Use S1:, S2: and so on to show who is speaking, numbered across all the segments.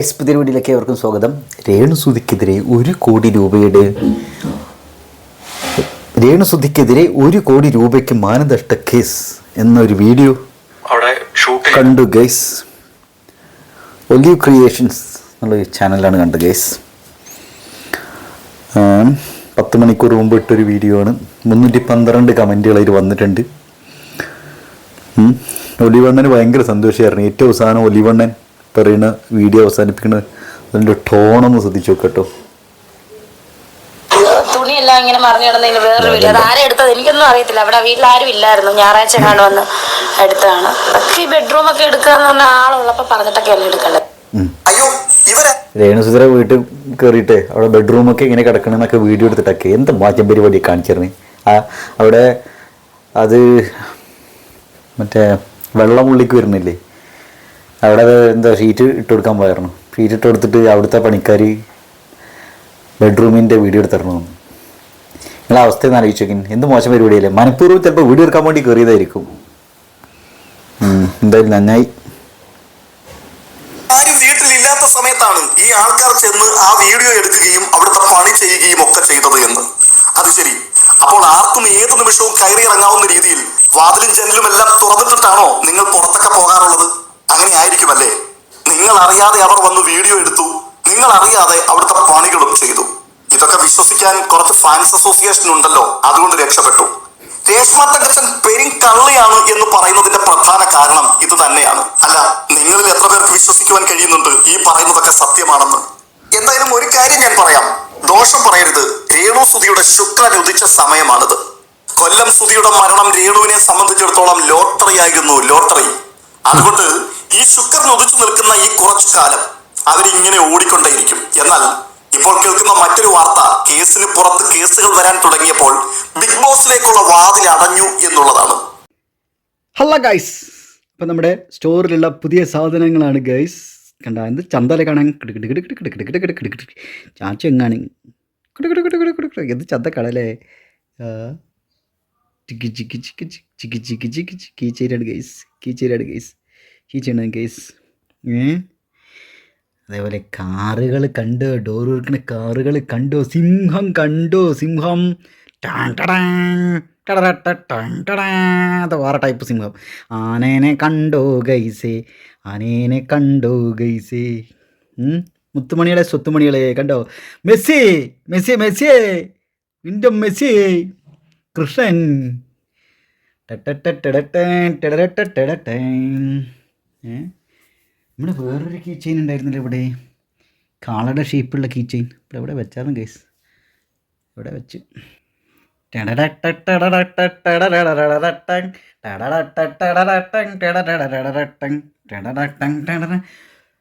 S1: പുതിയ വീഡിയോയിലേക്ക് ഏവർക്കും സ്വാഗതം. രേണുസുധിക്കെതിരെ 1 കോടി രൂപയുടെ രേണുസുധിക്കെതിരെ 1 കോടി രൂപയ്ക്ക് മാനനഷ്ട കേസ് എന്നൊരു വീഡിയോ കണ്ടു ഗൈസ്. ഒലീവ് ക്രിയേഷൻസ് എന്നുള്ള ചാനലാണ് കണ്ടത് ഗൈസ്. 10 മണിക്കൂർ മുമ്പ് ഇട്ടൊരു വീഡിയോ ആണ്. 312 കമൻറ്റുകൾ അതിൽ വന്നിട്ടുണ്ട്. ഒലിവണ്ണന് ഭയങ്കര സന്തോഷമായിരുന്നു. ഏറ്റവും അവസാനം ഒലിവണ്ണൻ പറയുന്ന വീഡിയോ അവസാനിപ്പിക്കുന്നത് അതിൻ്റെ ടോണൊന്ന് ശ്രദ്ധിച്ചു നോക്കട്ടോ.
S2: തുണിയെല്ലാം ഇങ്ങനെ മറിഞ്ഞു കിടന്നതിന് വേറൊരു വീഡിയോ. അത് ആരും എടുത്തത് എനിക്കൊന്നും അറിയത്തില്ല. അവിടെ വീട്ടിൽ ആരും ഇല്ലായിരുന്നു. ഞായറാഴ്ച കാണു വന്ന് എടുത്തതാണ്. അതൊക്കെ ഈ ബെഡ്റൂം ഒക്കെ എടുക്കാന്ന് പറഞ്ഞ ആളുള്ളപ്പോൾ പറഞ്ഞിട്ടൊക്കെ അല്ലേ എടുക്കണ്ടത്.
S1: രേണുസുധര വീട്ടിൽ കയറിയിട്ട് അവിടെ ബെഡ്റൂമൊക്കെ ഇങ്ങനെ കിടക്കണമെന്നൊക്കെ വീഡിയോ എടുത്തിട്ടൊക്കെ എന്ത് മാറ്റം പരിപാടി കാണിച്ചിരുന്നു. അവിടെ അത് മറ്റേ വെള്ളം ഉള്ളിക്ക് വരുന്നില്ലേ, അവിടെ എന്താ ഷീറ്റ് ഇട്ട് കൊടുക്കാൻ പോയിരുന്നു. ഷീറ്റ് ഇട്ട് കൊടുത്തിട്ട് അവിടുത്തെ പണിക്കാർ ബെഡ്റൂമിൻ്റെ വീഡിയോ എടുത്തിരുന്നു. നിങ്ങളെ അവസ്ഥയെന്ന് ആലോചിച്ചോക്കിൻ. എന്ത് മോശം പരിപാടിയല്ലേ. മനഃപൂർവ്വം ചിലപ്പോൾ വീഡിയോ എടുക്കാൻ വേണ്ടി കയറിയതായിരിക്കും. എന്തായാലും നന്നായി.
S3: ആരും വീട്ടിലില്ലാത്ത സമയത്താണ് ഈ ആൾക്കാർ ചെന്ന് ആ വീഡിയോ എടുക്കുകയും അവിടുത്തെ പണി ചെയ്യുകയും ഒക്കെ ചെയ്തത് എന്ന്. അത് ശരി, അപ്പോൾ ആർക്കും ഏത് നിമിഷവും കയറി ഇറങ്ങാവുന്ന രീതിയിൽ വാതിലും ജനലും എല്ലാം തുറന്നിട്ടിട്ടാണോ നിങ്ങൾ പുറത്തൊക്കെ പോകാറുള്ളത്? അങ്ങനെ ആയിരിക്കുമല്ലേ? നിങ്ങൾ അറിയാതെ അവർ വന്ന് വീഡിയോ എടുത്തു, നിങ്ങൾ അറിയാതെ അവിടുത്തെ പണികളും ചെയ്തു. ഇതൊക്കെ വിശ്വസിക്കാൻ കുറച്ച് ഫാൻസ് അസോസിയേഷൻ ഉണ്ടല്ലോ, അതുകൊണ്ട് രക്ഷപ്പെട്ടു. രേഷ്മ തങ്കച്ചൻ പെരിങ്കള്ളിയാണ് എന്ന് പറയുന്നതിന്റെ പ്രധാന കാരണം ഇത് തന്നെയാണ്. അല്ല, നിങ്ങളിൽ എത്ര പേർക്ക് വിശ്വസിക്കുവാൻ കഴിയുന്നുണ്ട് ഈ പറയുന്നതൊക്കെ സത്യമാണെന്ന്? എന്തായാലും ഒരു കാര്യം ഞാൻ പറയാം, ദോഷം പറയരുത്. രേണു സുധിയുടെ ശുക്രൻ ഉദിച്ച സമയമാണിത്. കൊല്ലം സുധിയുടെ മരണം രേണുവിനെ സംബന്ധിച്ചിടത്തോളം ലോട്ടറി ആയിരുന്നു, ലോട്ടറി. അതുകൊണ്ട് ഈ ശുക്രൻ ഉദിച്ചു നിൽക്കുന്ന ഈ കുറച്ചു കാലം അവരിങ്ങനെ ഓടിക്കൊണ്ടേയിരിക്കും. എന്നാൽ ഇപ്പോൾ കേൾക്കുന്ന മറ്റൊരു വാർത്ത, കേസിന് പുറത്ത് കേസുകൾ വരാൻ തുടങ്ങിയപ്പോൾ ബിഗ് ബോസിലേക്കുള്ള വാതിൽ അടഞ്ഞു എന്നുള്ളതാണ്.
S4: ഹലോ ഗൈസ്, ഇപ്പം നമ്മുടെ സ്റ്റോറിലുള്ള പുതിയ സാധനങ്ങളാണ് ഗൈസ്. കണ്ട എന്ത് ചന്തല കാണാൻ ചാച്ച എങ്ങാണ് എന്ത് ചന്ത കടലേ. ചിക്കി ചിക്കി ചിക്കി ചിക്കി ചിക്കി ചിക്കി കീച്ചേരാണ് ഗൈസ്, കീച്ചേരാണ് ഗൈസ്, കീച്ചേരാണ് ഗൈസ്. അതേപോലെ കാറുകൾ കണ്ടോ, ഡോർ തുറക്കുന്ന കാറുകൾ കണ്ടോ, സിംഹം കണ്ടോ, സിംഹം അത് വേറെ ടൈപ്പ് സിംഹം. ആനേനെ കണ്ടോ ഗൈസേ, ആനേനെ കണ്ടോ ഗൈസേ. മുത്തുമണികളെ സ്വത്തുമണികളെ കണ്ടോ. മെസ്സി മെസ്സി മെസ്സിയേ, വീണ്ടും മെസ്സി, കൃഷ്ണൻ. നമ്മുടെ വേറൊരു കീ ചെയിൻ ഉണ്ടായിരുന്നല്ലോ ഇവിടെ, കാളയുടെ ഷേപ്പുള്ള കീ ചെയിൻ. ഇപ്പോൾ എവിടെ വെച്ചാലും ഗൈസ്, ഇവിടെ വെച്ച്.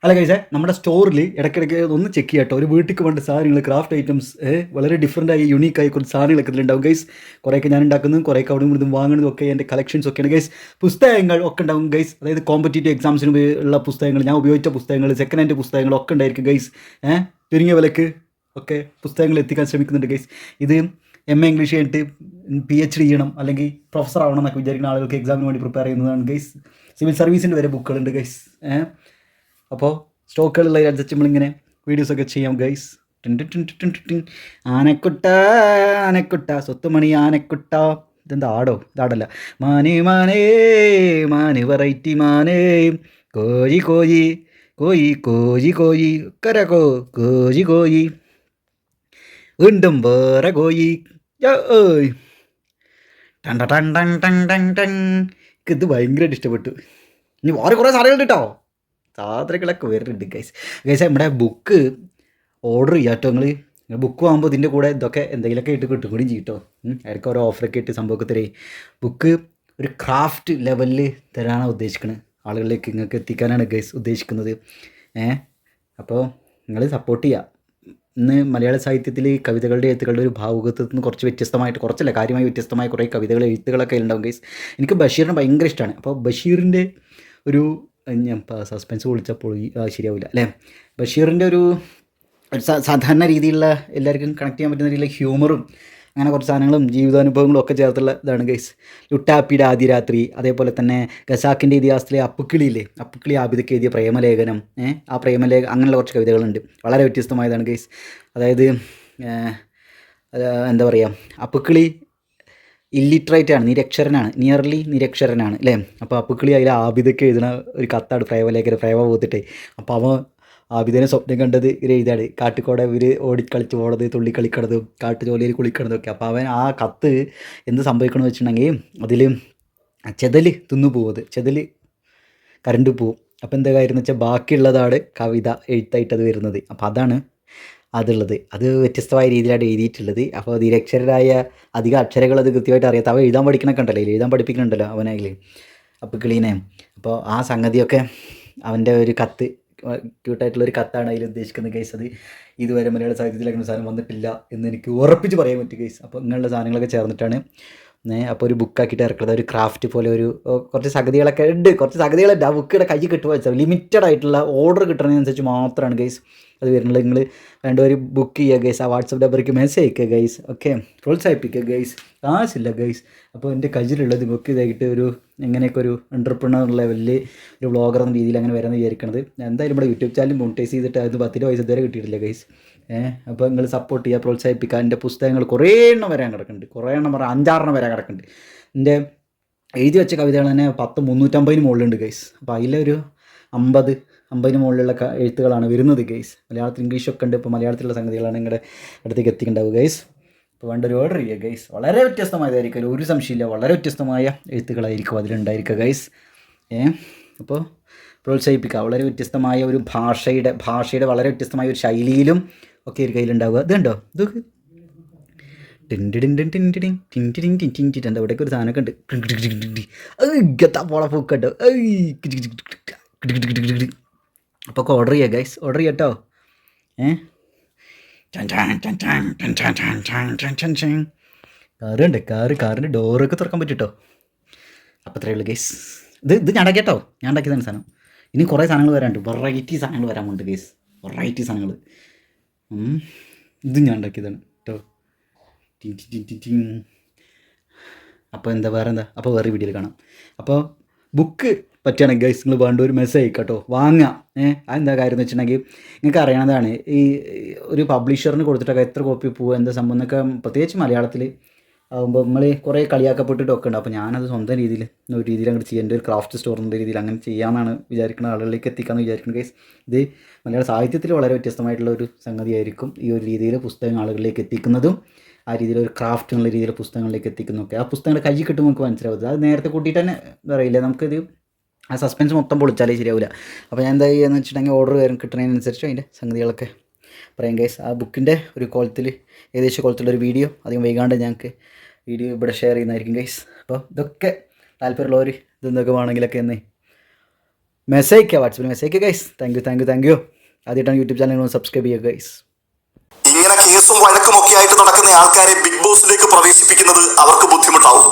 S4: അല്ല ഗൈസേ, നമ്മുടെ സ്റ്റോറിൽ ഇടയ്ക്കിടയ്ക്ക് ഒന്ന് ചെക്ക് ചെയ്യാട്ടോ. ഒരു വീട്ടിലേക്ക് വേണ്ട സാധനങ്ങൾ, ക്രാഫ്റ്റ് ഐറ്റംസ്, വളരെ ഡിഫറൻ്റായി യുണീക്കായി കുറച്ച് സാധനങ്ങളൊക്കെ ഇതിലുണ്ടാവും ഗൈസ്. കുറേയൊക്കെ ഞാൻ ഉണ്ടാക്കുന്നതും കുറേയൊക്കെ അവിടെ നിന്നും വാങ്ങുന്നതും ഒക്കെ എൻ്റെ കളക്ഷൻസ് ഒക്കെയാണ് ഗൈസ്. പുസ്തകങ്ങൾ ഒക്കെ ഉണ്ടാവും ഗൈസ്. അതായത് കോമ്പറ്റേറ്റീവ് എക്സാംസിന് ഉള്ള പുസ്തകങ്ങൾ, ഞാൻ ഉപയോഗിച്ച പുസ്തകങ്ങൾ, സെക്കൻഡ് ഹാൻഡ് പുസ്തകങ്ങളൊക്കെ ഉണ്ടായിരിക്കും ഗൈസ്. ചുരുങ്ങിയ വിലക്ക് ഒക്കെ പുസ്തകങ്ങൾ എത്തിക്കാൻ ശ്രമിക്കുന്നുണ്ട് ഗൈസ്. ഇത് MA ഇംഗ്ലീഷ് കഴിഞ്ഞിട്ട് PhD ചെയ്യണം അല്ലെങ്കിൽ പ്രൊഫസർ ആവണം എന്നൊക്കെ വിചാരിക്കുന്ന ആളുകൾക്ക് എക്സാമിന് വേണ്ടി പ്രിപ്പയർ ചെയ്യുന്നതാണ് ഗൈസ്. സിവിൽ സർവീസിൻ്റെ വരെ ബുക്കുകളുണ്ട് ഗൈസ്. അപ്പോൾ സ്റ്റോക്കുകളുള്ളതിനനുസരിച്ച് നമ്മളിങ്ങനെ വീഡിയോസൊക്കെ ചെയ്യാം ഗൈസ്. ആനക്കുട്ട ആനക്കുട്ട സ്വത്തുമണി ആനക്കുട്ട. ഇതെന്താ ആടോ? ഇതാടല്ല. മാനേ മാനേ മാന് വെറൈറ്റി മാനേ, കോഴി കോഴി കോഴി കോഴി കോഴി കരകോ കോഴി കോഴി, വീണ്ടും വേറെ കോഴി. ഇത് ഭയങ്കരമായിട്ട് ഇഷ്ടപ്പെട്ടു. ഇനി വേറെ കുറേ സാധനങ്ങളുണ്ട് കേട്ടോ, സാധനങ്ങളൊക്കെ വരുന്നുണ്ട് ഗൈസ്. ഗൈസ് നമ്മുടെ ബുക്ക് ഓർഡർ ചെയ്യാം കേട്ടോ. നിങ്ങൾ ബുക്ക് വാങ്ങുമ്പോൾ ഇതിൻ്റെ കൂടെ ഇതൊക്കെ എന്തെങ്കിലുമൊക്കെ ഇട്ട് കിട്ടും കൂടി ചെയ്യും കേട്ടോ. ഇടയ്ക്ക് ഓരോ ഓഫറൊക്കെ ഇട്ട് സംഭവമൊക്കെ തരേ. ബുക്ക് ഒരു ക്രാഫ്റ്റ് ലെവലിൽ തരാനാണ് ഉദ്ദേശിക്കുന്നത്, ആളുകളിലേക്ക് നിങ്ങൾക്ക് എത്തിക്കാനാണ് ഗൈസ് ഉദ്ദേശിക്കുന്നത്. അപ്പോൾ നിങ്ങൾ സപ്പോർട്ട് ചെയ്യുക. ഇന്ന് മലയാള സാഹിത്യത്തിൽ കവിതകളുടെ എഴുത്തുകളുടെ ഒരു ഭാവുകത്വത്തിൽ നിന്ന് കുറച്ച് വ്യത്യസ്തമായിട്ട്, കുറച്ചല്ല കാര്യമായി വ്യത്യസ്തമായ കുറേ കവിതകൾ എഴുത്തുകളൊക്കെ ഉണ്ടാവും ഗൈസ്. എനിക്ക് ബഷീറിനെ ഭയങ്കര ഇഷ്ടമാണ്. അപ്പോൾ ബഷീറിൻ്റെ ഒരു, ഞാൻ സസ്പെൻസ് വിളിച്ചപ്പോൾ ശരിയാവില്ല അല്ലേ, ബഷീറിൻ്റെ ഒരു സാധാരണ രീതിയിലുള്ള എല്ലാവർക്കും കണക്ട് ചെയ്യാൻ പറ്റുന്ന രീതിയിലുള്ള ഹ്യൂമറും അങ്ങനെ കുറച്ച് സാധനങ്ങളും ജീവിതാനുഭവങ്ങളും ഒക്കെ ചേർത്തുള്ള ഇതാണ് ഗൈസ്. ലുട്ടാപ്പിയുടെ ആദ്യ രാത്രി, അതേപോലെ തന്നെ ഖസാക്കിൻ്റെ ഇതിഹാസത്തിലെ അപ്പുക്കിളിയില്ലേ, അപ്പുക്കിളി ആബിദക്ക് എഴുതിയ പ്രേമലേഖനം, ആ അങ്ങനെയുള്ള കുറച്ച് കവിതകളുണ്ട്. വളരെ വ്യത്യസ്തമായതാണ് ഗൈസ്. അതായത് എന്താ പറയുക, അപ്പുക്കിളി ഇല്ലിറ്ററേറ്റ് ആണ്, നിയർലി നിരക്ഷരനാണ് അല്ലേ. അപ്പോൾ അപ്പുക്കിളി അതിൽ ആബിദക്ക് എഴുതുന്ന ഒരു കത്താണ് പ്രേമ പോത്തിട്ടേ. അപ്പോൾ അവൻ ആബിദിനെ സ്വപ്നം കണ്ടത് ഇവർ എഴുതാണ്, കാട്ടിക്കൂടെ ഇവർ ഓടിക്കളിച്ച് പോണത്, തുള്ളിക്കളിക്കണതും കാട്ടുജോലിയിൽ കുളിക്കണതൊക്കെ. അപ്പോൾ അവൻ ആ കത്ത് എന്ത് സംഭവിക്കണമെന്ന് വെച്ചിട്ടുണ്ടെങ്കിൽ അതിൽ ചെതൽ തിന്നു പോകുന്നത്, ചെതൽ കരണ്ട് പോവും. അപ്പോൾ എന്താ കാര്യം എന്ന് വെച്ചാൽ ബാക്കിയുള്ളതാണ് കവിത എഴുത്തായിട്ടത് വരുന്നത്. അപ്പോൾ അതാണ് അതുള്ളത്. അത് വ്യത്യസ്തമായ രീതിയിലാണ് എഴുതിയിട്ടുള്ളത്. അപ്പോൾ നിരക്ഷരരായ അധികം അക്ഷരങ്ങൾ അത് കൃത്യമായിട്ട് അറിയാത്ത അവൻ എഴുതാൻ പഠിക്കണൊക്കെ ഉണ്ടല്ലോ, എഴുതാൻ പഠിപ്പിക്കണുണ്ടല്ലോ അവനതിൽ അപ്പുക്കിളീനെ. അപ്പോൾ ആ സംഗതിയൊക്കെ അവൻ്റെ ഒരു കത്ത്, ക്യൂട്ടായിട്ടുള്ളൊരു കത്താണ് അതിൽ ഉദ്ദേശിക്കുന്നത് ഗൈസ്. അത് ഇതുവരെ മലയാള സാഹിത്യത്തിൽ അങ്ങനെ സാധനം വന്നിട്ടില്ല എന്ന് എനിക്ക് ഉറപ്പിച്ച് പറയാൻ പറ്റും ഗൈസ്. അപ്പോൾ ഇങ്ങനെയുള്ള സാധനങ്ങളൊക്കെ ചേർന്നിട്ടാണ് അപ്പോൾ ഒരു ബുക്കാക്കിയിട്ട് ഇറക്കുന്നത്. ഒരു ക്രാഫ്റ്റ് പോലെ ഒരു കുറച്ച് സംഗതികളൊക്കെ ഉണ്ട്, കുറച്ച് സംഗതികളുണ്ട്. ആ ബുക്കിയുടെ കൈ കിട്ടുക വെച്ചാൽ ലിമിറ്റഡ് ആയിട്ടുള്ള ഓർഡർ കിട്ടുന്നതിനനുസരിച്ച് മാത്രമാണ് ഗൈസ് അത് വരുന്നത്. നിങ്ങൾ വേണ്ട ഒരു ബുക്ക് ചെയ്യുക ഗൈസ്, ആ വാട്സപ്പ് നമ്പർക്ക് മെസ്സേജ് അയക്കുക ഗൈസ്. ഓക്കെ, പ്രോത്സാഹിപ്പിക്കുക ഗൈസ്, കാശില്ല ഗൈസ്. അപ്പോൾ എൻ്റെ കയ്യിലുള്ളത് ബുക്ക് ചെയ്തായിട്ട് ഒരു എങ്ങനെയൊക്കെ ഒരു എൻ്റർപ്രണർ ലെവലിൽ ഒരു വ്ളോഗർ എന്ന രീതിയിൽ അങ്ങനെ വരാമെന്ന് വിചാരിക്കണത്. എന്തായാലും ഇവിടെ യൂട്യൂബ് ചാനൽ മോണിറ്റൈസ് ചെയ്തിട്ട് അത് 10 പൈസ ഇതുവരെ കിട്ടിയിട്ടില്ല ഗൈസ്. അപ്പോൾ നിങ്ങൾ സപ്പോർട്ട് ചെയ്യുക, പ്രോത്സാഹിപ്പിക്കുക. എൻ്റെ പുസ്തകങ്ങൾ കുറേ എണ്ണം വരാൻ കിടക്കുന്നുണ്ട്, കുറേ എണ്ണം പറഞ്ഞാൽ 5-6 വരാൻ കിടക്കുന്നുണ്ട്. എൻ്റെ എഴുതി വെച്ച കവിതകൾ തന്നെ 350 മുകളിലുണ്ട് ഗൈസ്. അപ്പോൾ അതിലൊരു 50 മുകളിലുള്ള എഴുത്തുകളാണ് വരുന്നത് ഗൈസ്. മലയാളത്തിൽ ഇംഗ്ലീഷൊക്കെ ഉണ്ട്. ഇപ്പോൾ മലയാളത്തിലുള്ള സംഗതികളാണ് നിങ്ങളുടെ അടുത്തേക്ക് എത്തിക്കുന്നുണ്ടാവുക ഗൈസ്. അപ്പോൾ വേണ്ട ഒരു ഓർഡർ ചെയ്യുക ഗൈസ്. വളരെ വ്യത്യസ്തമായതായിരിക്കും, ഒരു സംശയമില്ല. വളരെ വ്യത്യസ്തമായ എഴുത്തുകളായിരിക്കും അതിലുണ്ടായിരിക്കുക ഗൈസ്. അപ്പോൾ പ്രോത്സാഹിപ്പിക്കുക. വളരെ വ്യത്യസ്തമായ ഒരു ഭാഷയുടെ വളരെ വ്യത്യസ്തമായ ഒരു ശൈലിയിലും ഒക്കെ ഒരു കയ്യിലുണ്ടാവുക. ഇതുണ്ടോ, ഇത് ഇവിടേക്ക് ഒരു സാധനമൊക്കെ ഉണ്ട്. ഗത്താ പോള പൂക്കുണ്ടോ. അപ്പോൾ ഒക്കെ ഓർഡർ ചെയ്യുക ഗൈസ്, ഓർഡർ ചെയ്യട്ടോ. കാറിൻ്റെ ഡോറൊക്കെ തുറക്കാൻ പറ്റും കേട്ടോ. അപ്പോൾ അത്രയേ ഉള്ളൂ ഗൈസ്. ഇത് ഞാൻ ഉണ്ടാക്കിയ കേട്ടോ, ഞാൻ ഉണ്ടാക്കിയതാണ് സാധനം. ഇനി കുറേ സാധനങ്ങൾ വരാനുണ്ട്, വെറൈറ്റി സാധനങ്ങൾ വരാനുണ്ട് ഗൈസ്, വെറൈറ്റി സാധനങ്ങൾ. ഇത് ഞാൻ ഉണ്ടാക്കിയതാണ് കേട്ടോ. അപ്പോൾ വേറെ വേറെ വീഡിയോയിൽ കാണാം. അപ്പോൾ ബുക്ക് പറ്റുകയാണെങ്കിൽ ഗൈസ് നിങ്ങൾ വേണ്ട ഒരു മെസ്സേജ് അയക്കാട്ടോ, വാങ്ങുക. അതെന്താ കാര്യം എന്ന് വെച്ചിട്ടുണ്ടെങ്കിൽ നിങ്ങൾക്ക് അറിയണതാണ്, ഈ ഒരു പബ്ലിഷറിന് കൊടുത്തിട്ടൊക്കെ എത്ര കോപ്പി പോകുക എന്താ സംഭവം എന്നൊക്കെ, പ്രത്യേകിച്ച് മലയാളത്തിൽ ആകുമ്പോൾ നമ്മൾ കുറേ കളിയാക്കപ്പെട്ടിട്ടൊക്കെ ഉണ്ട്. അപ്പോൾ ഞാനത് സ്വന്തം രീതിയിൽ ഒരു രീതിയിൽ അങ്ങോട്ട് ചെയ്യേണ്ട ഒരു ക്രാഫ്റ്റ് സ്റ്റോർ എന്ന രീതിയിൽ അങ്ങനെ ചെയ്യാമെന്നാണ് വിചാരിക്കുന്നത്, ആളുകളിലേക്ക് എത്തിക്കാമെന്ന് വിചാരിക്കുന്നത് ഗൈസ്. ഇത് മലയാള സാഹിത്യത്തിൽ വളരെ വ്യത്യസ്തമായിട്ടുള്ള ഒരു സംഗതിയായിരിക്കും ഈ ഒരു രീതിയിൽ പുസ്തകം ആളുകളിലേക്ക് എത്തിക്കുന്നതും, ആ രീതിയിൽ ഒരു ക്രാഫ്റ്റ് എന്നുള്ള രീതിയിൽ പുസ്തകങ്ങളിലേക്ക് എത്തിക്കുന്നതൊക്കെ. ആ പുസ്തകങ്ങൾ കൈ കിട്ടുമ്പോൾ നമുക്ക് മനസ്സിലാവുന്നത്, അത് നേരത്തെ കൂട്ടിയിട്ട് തന്നെ എന്താ പറയില്ല, നമുക്കിത് ആ സസ്പെൻസ് മൊത്തം പൊളിച്ചാലേ ശരിയാവില്ല. അപ്പോൾ ഞാൻ എന്താ ചെയ്യുകയെന്ന് വെച്ചിട്ടുണ്ടെങ്കിൽ ഓർഡർ കിട്ടുന്നതിനനുസരിച്ച് അതിൻ്റെ സംഗതികളൊക്കെ പറയാം ഗൈസ്. ആ ബുക്കിൻ്റെ ഒരു ഏകദേശം കോലത്തിലൊരു വീഡിയോ അധികം വൈകാണ്ട് ഞങ്ങൾക്ക് വീഡിയോ ഇവിടെ ഷെയർ ചെയ്യുന്നതായിരിക്കും ഗൈസ്. അപ്പോൾ ഇതൊക്കെ താല്പര്യമുള്ളവർ ഇതെന്തൊക്കെ വേണമെങ്കിലൊക്കെ എന്ന് മെസ്സേജ് അയക്കുക, വാട്സപ്പിൽ മെസ്സേജ് അയക്കുക ഗൈസ്. Thank you. ആദ്യമായിട്ടാണ് യൂട്യൂബ് ചാനൽ സബ്സ്ക്രൈബ് ചെയ്യുക ഗൈസ്.
S3: ഇങ്ങനെ കേസും വഴക്കും ഒക്കെ ആയിട്ട് നടക്കുന്ന ആൾക്കാരെ ബിഗ് ബോസിലേക്ക് പ്രവേശിപ്പിക്കുന്നത് അവർക്ക് ബുദ്ധിമുട്ടാവും.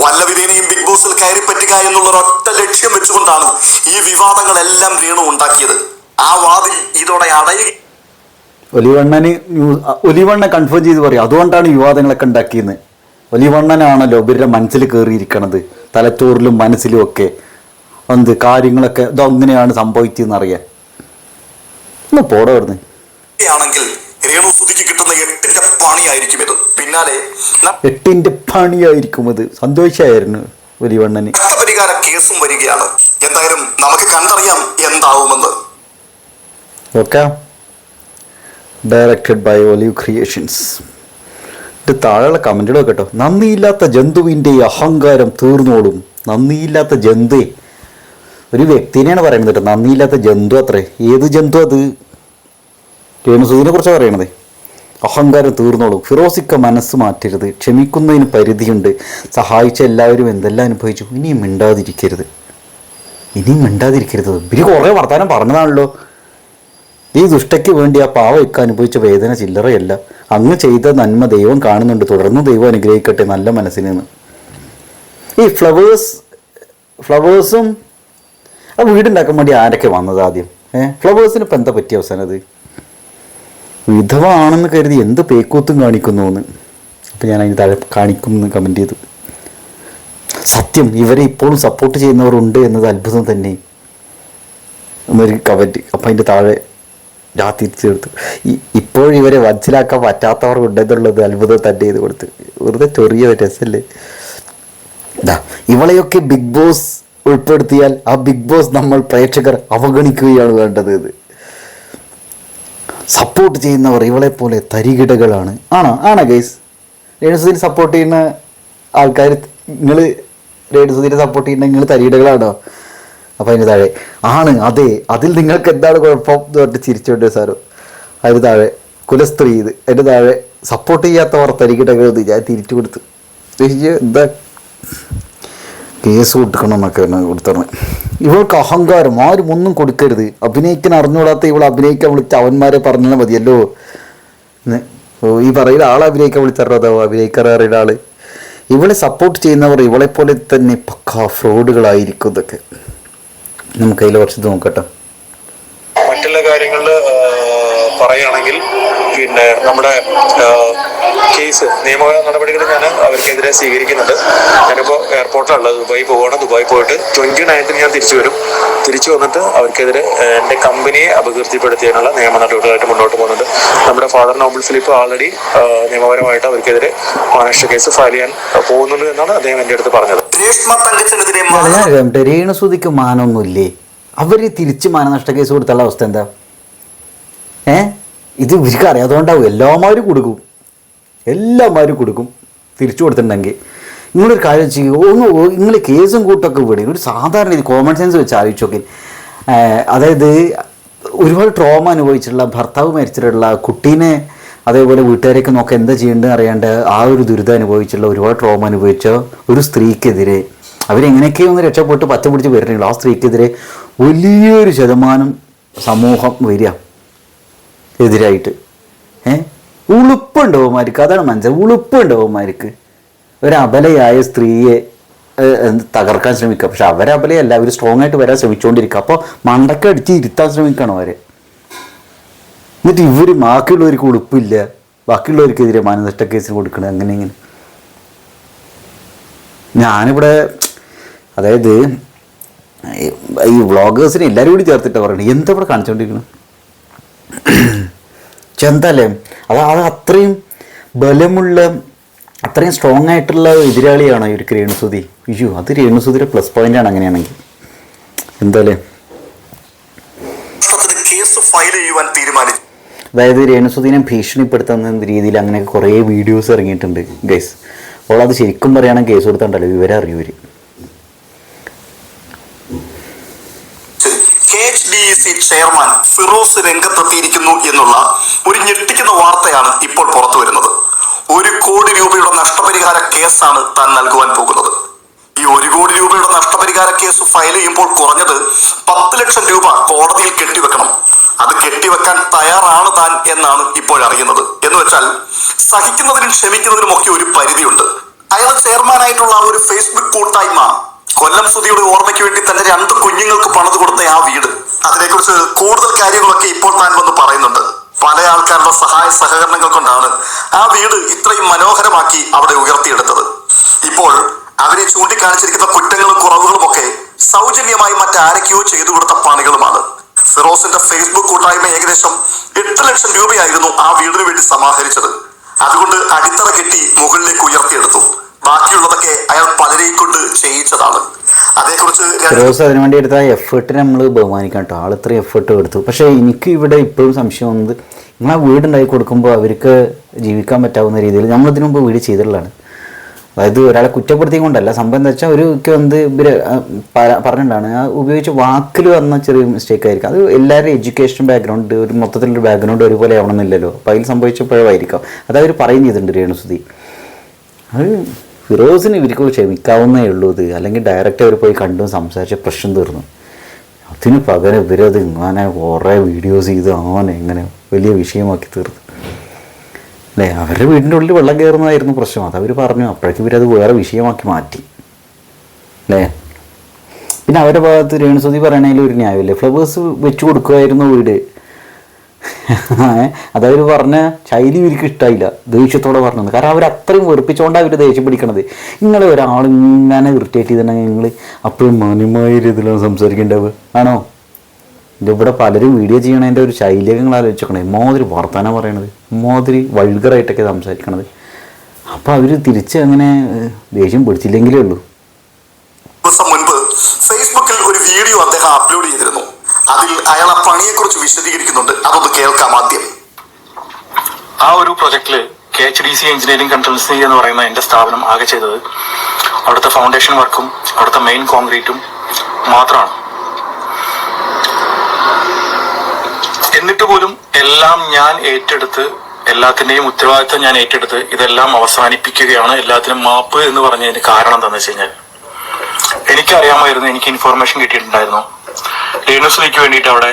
S3: വല്ലവിധേനയും ബിഗ് ബോസിൽ കയറി പറ്റുക എന്നുള്ള ഒരൊറ്റ ലക്ഷ്യം വെച്ചുകൊണ്ടാണ് ഈ വിവാദങ്ങളെല്ലാം രേണു ഉണ്ടാക്കിയത്. ആ വാതിൽ ഇതോടെ അടയുക.
S1: ഒലിവണ്ണ കൺഫേം ചെയ്ത് പറയും, അതുകൊണ്ടാണ് വിവാദങ്ങളൊക്കെ ഉണ്ടാക്കിയെന്ന്. ഒലിവണ്ണനാണല്ലോ ഇവരുടെ മനസ്സിൽ കയറിയിരിക്കണത്, തലച്ചോറിലും മനസ്സിലും ഒക്കെ കാര്യങ്ങളൊക്കെ ഇതങ്ങനെയാണ് സംഭവിച്ചതെന്നറിയാൻ. ഒന്ന് പോടോ വരുന്നേ
S3: ആണെങ്കിൽ രേണു സുധിക്ക് കിട്ടുന്ന 8ന്റെ പണിയായിരിക്കും ഇത്. പിന്നാലെ
S1: 8ന്റെ പണിയായിരിക്കും അത്. സന്തോഷമായിരുന്നു ഒലിവണ്ണന്.
S3: നഷ്ടപരിഹാര കേസും വരികയാണ്. എന്തായാലും നമുക്ക് കണ്ടറിയാം എന്താവുമെന്ന്.
S1: Okay, directed by Olive Creations. ഇത് താഴെയുള്ള കമൻറ്റുകൾ കേട്ടോ. നന്ദിയില്ലാത്ത ജന്തുവിൻ്റെ അഹങ്കാരം തീർന്നോളും. നന്ദിയില്ലാത്ത ജന്തു, ഒരു വ്യക്തിനെയാണ് പറയുന്നത് കേട്ടോ, നന്ദിയില്ലാത്ത ജന്തു. അത്രേ, ഏത് ജന്തു അത്? രേണുസുധിനെ കുറിച്ച് പറയണത്. അഹങ്കാരം തീർന്നോളും. ഫിറോസിക്ക മനസ്സ് മാറ്റരുത്, ക്ഷമിക്കുന്നതിന് പരിധിയുണ്ട്. സഹായിച്ച എല്ലാവരും എന്തെല്ലാം അനുഭവിച്ചു, ഇനിയും മിണ്ടാതിരിക്കരുത്. ഇവര് കുറേ വർത്താനം പറഞ്ഞതാണല്ലോ. ഈ ദുഷ്ടയ്ക്ക് വേണ്ടി ആ പാവയ്ക്ക് അനുഭവിച്ച വേദന ചില്ലറയല്ല. അങ്ങ് ചെയ്ത നന്മ ദൈവം കാണുന്നുണ്ട്, തുടർന്ന് ദൈവം അനുഗ്രഹിക്കട്ടെ നല്ല മനസ്സിനെന്ന്. ഈ ഫ്ലവേഴ്സും ആ വീടുണ്ടാക്കാൻ വേണ്ടി ആരൊക്കെ വന്നത് ആദ്യം? ഫ്ലവേഴ്സിന് ഇപ്പം എന്താ പറ്റിയ അവസാനം? അത് വിധവ ആണെന്ന് കരുതി എന്ത് പേക്കൂത്തും കാണിക്കുന്നു എന്ന്. അപ്പോൾ ഞാൻ അതിന് താഴെ കാണിക്കും എന്ന് കമൻറ്റ് ചെയ്തു. സത്യം ഇവരെ ഇപ്പോഴും സപ്പോർട്ട് ചെയ്യുന്നവരുണ്ട് എന്നത് അത്ഭുതം തന്നെ എന്നൊരു കമൻറ്റ്. അപ്പം അതിൻ്റെ താഴെ ഞാൻ തിരിച്ചെടുത്തു, ഇപ്പോഴിവരെ മനസ്സിലാക്കാൻ പറ്റാത്തവർ ഉണ്ടെന്നുള്ളത് അത്ഭുതം തന്നെ ചെയ്ത് കൊടുത്ത്. വെറുതെ ചെറിയ രസമല്ലേ. ഇവളെയൊക്കെ ബിഗ് ബോസ് ഉൾപ്പെടുത്തിയാൽ ആ ബിഗ് ബോസ് നമ്മൾ പ്രേക്ഷകർ അവഗണിക്കുകയാണ് വേണ്ടത്. ഇത് സപ്പോർട്ട് ചെയ്യുന്നവർ ഇവളെ പോലെ തരികിടകളാണ്. ആണോ ഗൈസ്? രേണുസുധീനെ സപ്പോർട്ട് ചെയ്യുന്ന ആൾക്കാർ, നിങ്ങൾ രേണുസുധീനെ സപ്പോർട്ട് ചെയ്യുന്ന നിങ്ങൾ തരികിടകളാണോ? അപ്പോൾ അതിന് താഴെ അതെ, അതിൽ നിങ്ങൾക്ക് എന്താണ് കുഴപ്പം എന്ന് പറഞ്ഞിട്ട് ചിരിച്ചോണ്ട് സാറോ. അതിന് താഴെ കുലസ്ത്രീ ഇത്. അതിൻ്റെ താഴെ സപ്പോർട്ട് ചെയ്യാത്തവർ തരികിടകളെന്ന് ഞാൻ തിരിച്ചു കൊടുത്തു. എന്താ കേസ് കൊടുക്കണം എന്നൊക്കെ കൊടുത്തത്. ഇവൾക്ക് അഹങ്കാരം, ആരും ഒന്നും കൊടുക്കരുത്. അഭിനയിക്കാൻ അറിഞ്ഞുകൂടാത്ത ഇവൾ അഭിനയിക്കാൻ വിളിച്ച അവന്മാരെ പറഞ്ഞാൽ മതിയല്ലോ. ഈ പറയുന്ന ആളെ അഭിനയിക്കാൻ വിളിച്ചറിയാതോ, അഭിനയിക്കാറിയ ആള്. ഇവളെ സപ്പോർട്ട് ചെയ്യുന്നവർ ഇവളെപ്പോലെ തന്നെ പക്കാ ഫ്രോഡുകളായിരിക്കും. ഇതൊക്കെ നമുക്ക് അതിൽ കുറച്ച് നോക്കട്ടെ.
S5: മറ്റുള്ള കാര്യങ്ങളിൽ പറയുകയാണെങ്കിൽ പിന്നെ നമ്മുടെ കേസ് നിയമ നടപടികൾ ഞാൻ അവർക്കെതിരെ സ്വീകരിക്കുന്നുണ്ട്. ഞാനിപ്പോൾ എയർപോർട്ടിലുള്ളത്, ദുബായി പോവുകയാണ്. ദുബായി പോയിട്ട് 29th ഞാൻ തിരിച്ചു വരും. തിരിച്ചു വന്നിട്ട് അവർക്കെതിരെ എൻ്റെ കമ്പനിയെ അപകീർത്തിപ്പെടുത്തിയതിനുള്ള നിയമ നടപടികളായിട്ട് മുന്നോട്ട് പോകുന്നുണ്ട്. നമ്മുടെ ഫാദർ നോബിൾ ഫിലിപ്പ് ആൾറെഡി നിയമപരമായിട്ട് അവർക്കെതിരെ മാനനഷ്ട കേസ് ഫയൽ ചെയ്യാൻ പോകുന്നുണ്ട് എന്നാണ് അദ്ദേഹം എൻ്റെ അടുത്ത് പറഞ്ഞത്.
S1: രേണുസുധിക്ക് മാനമൊന്നുമില്ലേ? അവർ തിരിച്ച് മാനനഷ്ട കേസ് കൊടുത്തുള്ള അവസ്ഥ എന്താ? ഇത് ഇവർക്ക് അറിയാതുകൊണ്ടാവും. എല്ലാവരും കൊടുക്കും തിരിച്ചു കൊടുത്തിട്ടുണ്ടെങ്കിൽ. നിങ്ങളൊരു കാര്യം ചെയ്യുക, നിങ്ങൾ കേസും കൂട്ടൊക്കെ വിടുക. ഒരു സാധാരണ ഇത് കോമൺ സെൻസ് വെച്ച് ആലോചിച്ച് നോക്കി. അതായത് ഒരുപാട് ട്രോമ അനുഭവിച്ചിട്ടുള്ള, ഭർത്താവ് മരിച്ചിട്ടുള്ള കുട്ടീനെ, അതേപോലെ വീട്ടുകാരെയൊക്കെ നോക്കാൻ എന്താ ചെയ്യേണ്ടത് അറിയാണ്ട് ആ ഒരു ദുരിതം അനുഭവിച്ചുള്ള, ഒരുപാട് ട്രോമ അനുഭവിച്ച ഒരു സ്ത്രീക്കെതിരെ അവരെങ്ങനെയൊക്കെയോ ഒന്ന് രക്ഷപ്പെട്ട് പച്ച പിടിച്ച് വരുന്നുള്ളൂ. ആ സ്ത്രീക്കെതിരെ വലിയൊരു ശതമാനം സമൂഹം വരിക എതിരായിട്ട്. ഉളുപ്പുണ്ടവന്മാർക്ക്, അതാണ് മനസ്സിലായി. ഉളുപ്പുണ്ടവന്മാർക്ക് ഒരു അബലയായ സ്ത്രീയെ തകർക്കാൻ ശ്രമിക്കുക. പക്ഷെ അവരബലയല്ല, അവർ സ്ട്രോങ് ആയിട്ട് വരാൻ ശ്രമിച്ചുകൊണ്ടിരിക്കുക. അപ്പോൾ മണ്ടക്കടിച്ച് ഇരുത്താൻ ശ്രമിക്കണം അവരെ. എന്നിട്ട് ഇവർ ബാക്കിയുള്ളവർക്ക് ഉളുപ്പില്ല, ബാക്കിയുള്ളവർക്കെതിരെ മാനനഷ്ട കേസിന് കൊടുക്കണം. അങ്ങനെ ഇങ്ങനെ ഞാനിവിടെ, അതായത് ഈ വ്ളോഗേഴ്സിനെ എല്ലാവരും കൂടി ചേർത്തിട്ടാണ് പറയുന്നത്. എന്താ ഇവിടെ കാണിച്ചുകൊണ്ടിരിക്കണം? ചെന്തല്ലേ അത് അത്രയും ബലമുള്ള, അത്രയും സ്ട്രോങ് ആയിട്ടുള്ള എതിരാളിയാണോ ഇവർക്ക് രേണുസുധി? അത് രേണുസുധിയുടെ പ്ലസ് പോയിന്റ് ആണ് അങ്ങനെയാണെങ്കിൽ. എന്തായാലും അതായത് രേണുസുധിനെ ഭീഷണിപ്പെടുത്തുന്ന രീതിയിൽ അങ്ങനെയൊക്കെ കുറേ വീഡിയോസ് ഇറങ്ങിയിട്ടുണ്ട് ഗൈസ്. അപ്പോൾ അത് ശരിക്കും പറയുകയാണെങ്കിൽ കേസ് കൊടുത്തണ്ടല്ലോ വിവരം അറിയൂര്.
S3: ചെയർമാൻ ഫിറോസ് രംഗത്തെത്തിയിരിക്കുന്നു എന്നുള്ള ഒരു ഞെട്ടിക്കുന്ന വാർത്തയാണ് ഇപ്പോൾ പുറത്തു വരുന്നത്. 1 കോടി രൂപയുടെ നഷ്ടപരിഹാര കേസാണ് താൻ നൽകുവാൻ പോകുന്നത്. ഈ 1 കോടി രൂപയുടെ നഷ്ടപരിഹാര കേസ് ഫയൽ ചെയ്യുമ്പോൾ കുറഞ്ഞത് 10 ലക്ഷം രൂപ കോടതിയിൽ കെട്ടിവെക്കണം. അത് കെട്ടിവെക്കാൻ തയ്യാറാണ് താൻ എന്നാണ് ഇപ്പോൾ അറിയുന്നത്. എന്ന് വെച്ചാൽ സഹിക്കുന്നതിനും ക്ഷമിക്കുന്നതിനും ഒക്കെ ഒരു പരിധിയുണ്ട്. അയാൾ ചെയർമാനായിട്ടുള്ള ഒരു ഫേസ്ബുക്ക് കൂട്ടായ്മ, കൊല്ലം സുധിയുടെ ഓർമ്മയ്ക്ക് വേണ്ടി തന്റെ 2 കുഞ്ഞുങ്ങൾക്ക് പണിത് കൊടുത്ത ആ വീട്, അതിനെക്കുറിച്ച് കൂടുതൽ കാര്യങ്ങളൊക്കെ ഇപ്പോൾ താൻ വന്ന് പറയുന്നുണ്ട്. പല ആൾക്കാരുടെ സഹായ സഹകരണങ്ങൾ കൊണ്ടാണ് ആ വീട് ഇത്രയും മനോഹരമാക്കി അവിടെ ഉയർത്തിയെടുത്തത്. ഇപ്പോൾ അവരെ ചൂണ്ടിക്കാണിച്ചിരിക്കുന്ന കുറ്റങ്ങളും കുറവുകളും ഒക്കെ സൗജന്യമായി മറ്റാരൊക്കെയോ ചെയ്തു കൊടുത്ത പണികളുമാണ്. ഫിറോസിന്റെ ഫേസ്ബുക്ക് കൂട്ടായ്മ ഏകദേശം 8 ലക്ഷം രൂപയായിരുന്നു ആ വീടിന് വേണ്ടി സമാഹരിച്ചത്. അതുകൊണ്ട് അടിത്തറ കെട്ടി മുകളിലേക്ക് ഉയർത്തിയെടുത്തു. ബാക്കിയുള്ളതൊക്കെ അയാൾ പലരെയും കൊണ്ട് ചെയ്യിച്ചതാണ്. അതേക്കുറിച്ച്
S1: ഫിറോസ് അതിനു വേണ്ടി എടുത്ത എഫേർട്ടിനെ നമ്മൾ ബഹുമാനിക്കാം കേട്ടോ. ആൾ ഇത്രയും എഫേർട്ട് എടുത്തു. പക്ഷേ എനിക്ക് ഇവിടെ ഇപ്പോഴും സംശയം വന്നത്, നിങ്ങൾ ആ വീടുണ്ടാക്കി കൊടുക്കുമ്പോൾ അവർക്ക് ജീവിക്കാൻ പറ്റാവുന്ന രീതിയിൽ നമ്മളിതിനു മുമ്പ് വീട് ചെയ്തിട്ടുള്ളതാണ്. അതായത് ഒരാളെ കുറ്റപ്പെടുത്തിയും കൊണ്ടല്ല, സംഭവം എന്താ വെച്ചാൽ ഒരുക്ക് ഇവർ പറഞ്ഞിട്ടുണ്ടാണ്, ആ ഉപയോഗിച്ച വാക്കിൽ വന്ന ചെറിയ മിസ്റ്റേക്ക് ആയിരിക്കും. അത് എല്ലാവരും എഡ്യൂക്കേഷൻ ബാക്ക്ഗ്രൗണ്ട്, ഒരു മൊത്തത്തിലൊരു ബാക്ക്ഗ്രൗണ്ട് ഒരുപോലെ ആവണമെന്നില്ലല്ലോ. അപ്പോൾ അതിൽ സംഭവിച്ചപ്പോഴായിരിക്കാം അത് അവർ പറയും ചെയ്തിട്ടുണ്ട് രേണുസുധി. അത് ഫിറോസിന് ഇവർക്ക് ക്ഷമിക്കാവുന്നേ ഉള്ളൂ. ഇത് അല്ലെങ്കിൽ ഡയറക്റ്റ് അവർ പോയി കണ്ടു സംസാരിച്ച പ്രശ്നം തീർന്നു. അതിന് പകരം ഇവരത് ഇങ്ങനെ കുറേ വീഡിയോസ് ചെയ്ത് അങ്ങനെ ഇങ്ങനെ വലിയ വിഷയമാക്കി തീർന്നു അല്ലേ. അവരുടെ വീടിൻ്റെ ഉള്ളിൽ വെള്ളം കയറുന്നതായിരുന്നു പ്രശ്നം, അതവർ പറഞ്ഞു. അപ്പോഴേക്കും ഇവരത് വേറെ വിഷയമാക്കി മാറ്റി അല്ലേ. പിന്നെ അവരുടെ ഭാഗത്ത് രേണുസുധി പറയണതിൽ ഒരു ന്യായമില്ലേ. ഫ്ലവേഴ്സ് വെച്ച് കൊടുക്കുമായിരുന്നു വീട്, അതവർ പറഞ്ഞ ശൈലി ഇവർക്ക് ഇഷ്ടമായില്ല, ദേഷ്യത്തോടെ പറഞ്ഞത്. കാരണം അവർ അത്രയും വെറുപ്പിച്ചുകൊണ്ടാണ് അവർ ദേഷ്യം പിടിക്കണത്. നിങ്ങൾ ഒരാളിങ്ങനെ ഇറിറ്റേറ്റ് ചെയ്തിട്ടുണ്ടെങ്കിൽ നിങ്ങൾ അപ്പോഴും മാന്യമായ രീതിയിലാണ് സംസാരിക്കേണ്ടത് ആണോ? ഇവിടെ പലരും വീഡിയോ ചെയ്യണതിൻ്റെ ഒരു ശൈലിയൊക്കെ നിങ്ങൾ ആലോചിച്ചോക്കണേ. മോതിരി വർത്താനം പറയണത്, മോതിരി വൾഗറായിട്ടൊക്കെ സംസാരിക്കണത്. അപ്പോൾ അവർ തിരിച്ച് അങ്ങനെ ദേഷ്യം പിടിച്ചില്ലെങ്കിലേ ഉള്ളൂ.
S3: ദിവസം മുൻപ് ഫേസ്ബുക്കിൽ ഒരു വീഡിയോ അദ്ദേഹം അപ്ലോഡ് ചെയ്തിരുന്നു. അതിൽ അയാൾ ആ പണിയെക്കുറിച്ച് വിശദീകരിക്കുന്നുണ്ട്. അതൊന്ന് കേൾക്കാം ആദ്യം.
S5: ആ ഒരു പ്രൊജക്ടില് KHDC എഞ്ചിനീയറിംഗ് കൺസൾട്ടൻസി എന്ന് പറയുന്ന എന്റെ സ്ഥാപനം ആകെ ചെയ്തത് അവിടുത്തെ ഫൗണ്ടേഷൻ വർക്കും അവിടുത്തെ മെയിൻ കോൺക്രീറ്റും മാത്രമാണ്. എന്നിട്ട് പോലും എല്ലാം ഞാൻ ഏറ്റെടുത്ത്, എല്ലാത്തിന്റെയും ഉത്തരവാദിത്തം ഞാൻ ഏറ്റെടുത്ത് ഇതെല്ലാം അവസാനിപ്പിക്കുകയാണ്, എല്ലാത്തിനും മാപ്പ് എന്ന് പറഞ്ഞതിന് കാരണം എന്താണെന്ന് വെച്ച് കഴിഞ്ഞാൽ, എനിക്കറിയാമായിരുന്നു, എനിക്ക് ഇൻഫോർമേഷൻ കിട്ടിയിട്ടുണ്ടായിരുന്നു രേണുസുതിക്ക് വേണ്ടിയിട്ട് അവിടെ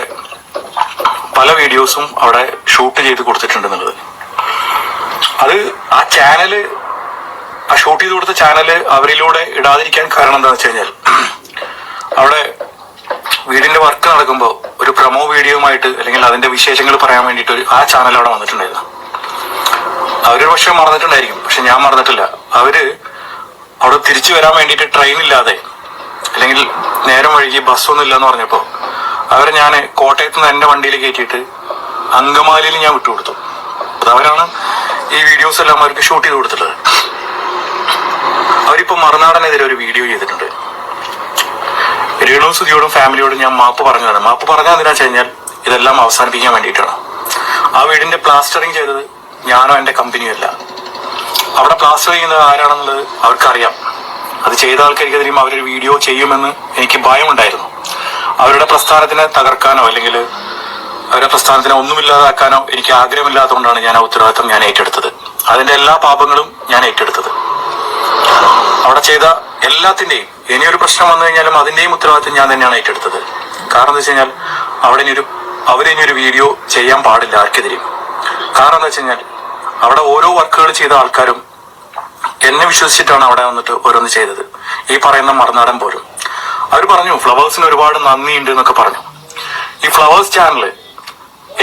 S5: പല വീഡിയോസും അവിടെ ഷൂട്ട് ചെയ്ത് കൊടുത്തിട്ടുണ്ടെന്നുള്ളത്. അത് ആ ചാനല്, ആ ഷൂട്ട് ചെയ്ത് കൊടുത്ത ചാനല് അവരിലൂടെ ഇടാതിരിക്കാൻ കാരണം എന്താണെന്ന് വെച്ച് കഴിഞ്ഞാൽ, അവിടെ വീടിന്റെ വർക്ക് നടക്കുമ്പോൾ ഒരു പ്രൊമോ വീഡിയോയുമായിട്ട് അല്ലെങ്കിൽ അതിന്റെ വിശേഷങ്ങൾ പറയാൻ വേണ്ടിയിട്ട് ആ ചാനൽ അവിടെ വന്നിട്ടുണ്ടായിരുന്നു. അവരൊരു പക്ഷെ മറന്നിട്ടുണ്ടായിരിക്കും, പക്ഷെ ഞാൻ മറന്നിട്ടില്ല. അവര് അവിടെ തിരിച്ചു വരാൻ വേണ്ടിയിട്ട് ട്രെയിൻ ഇല്ലാതെ അല്ലെങ്കിൽ നേരം വഴുകി ബസ്സൊന്നും ഇല്ലെന്ന് പറഞ്ഞപ്പോൾ അവരെ ഞാൻ കോട്ടയത്ത് നിന്ന് എൻ്റെ വണ്ടിയിൽ കയറ്റിയിട്ട് അങ്കമാലിയിൽ ഞാൻ വിട്ടുകൊടുത്തു. അവരാണ് ഈ വീഡിയോസ് എല്ലാം അവർക്ക് ഷൂട്ട് ചെയ്ത് കൊടുത്തിട്ടുള്ളത്. അവരിപ്പോൾ മറുനാടനെതിരെ ഒരു വീഡിയോ ചെയ്തിട്ടുണ്ട്. രേണുസുതിയോടും ഫാമിലിയോടും ഞാൻ മാപ്പ് പറഞ്ഞതാണ്. മാപ്പ് പറഞ്ഞാൽ എന്താണെന്ന് വെച്ച് കഴിഞ്ഞാൽ ഇതെല്ലാം അവസാനിപ്പിക്കാൻ വേണ്ടിയിട്ടാണ്. ആ വീടിന്റെ പ്ലാസ്റ്ററിങ് ചെയ്തത് ഞാനോ എൻ്റെ കമ്പനിയും അല്ല. അവിടെ പ്ലാസ്റ്റർ ചെയ്യുന്നത് ആരാണെന്നുള്ളത് അവർക്കറിയാം. അത് ചെയ്ത ആൾക്കാർക്കെതിരെയും അവരൊരു വീഡിയോ ചെയ്യുമെന്ന് എനിക്ക് ഭയമുണ്ടായിരുന്നു. അവരുടെ പ്രസ്ഥാനത്തിനെ തകർക്കാനോ അല്ലെങ്കിൽ അവരുടെ പ്രസ്ഥാനത്തിനെ ഒന്നുമില്ലാതാക്കാനോ എനിക്ക് ആഗ്രഹമില്ലാത്തതുകൊണ്ടാണ് ഞാൻ ആ ഉത്തരവാദിത്തം ഞാൻ ഏറ്റെടുത്തത്. അതിന്റെ എല്ലാ പാപങ്ങളും ഞാൻ ഏറ്റെടുത്തത്. അവിടെ ചെയ്ത എല്ലാത്തിന്റെയും ഇനിയൊരു പ്രശ്നം വന്നു കഴിഞ്ഞാലും അതിന്റെയും ഉത്തരവാദിത്തം ഞാൻ തന്നെയാണ് ഏറ്റെടുത്തത്. കാരണം എന്താ വെച്ച് കഴിഞ്ഞാൽ അവരിനിയൊരു വീഡിയോ ചെയ്യാൻ പാടില്ല ആർക്കെതിരെയും. കാരണം എന്താ വെച്ച് കഴിഞ്ഞാൽ അവിടെ ഓരോ വർക്കുകൾ ചെയ്ത ആൾക്കാരും എന്നെ വിശ്വസിച്ചിട്ടാണ് അവിടെ വന്നിട്ട് ഓരോന്ന് ചെയ്തത്. ഈ പറയുന്ന മറുനാടൻ പോലും അവർ പറഞ്ഞു ഫ്ലവേഴ്സിന് ഒരുപാട് നന്ദിയുണ്ട് എന്നൊക്കെ പറഞ്ഞു. ഈ ഫ്ലവേഴ്സ് ചാനല്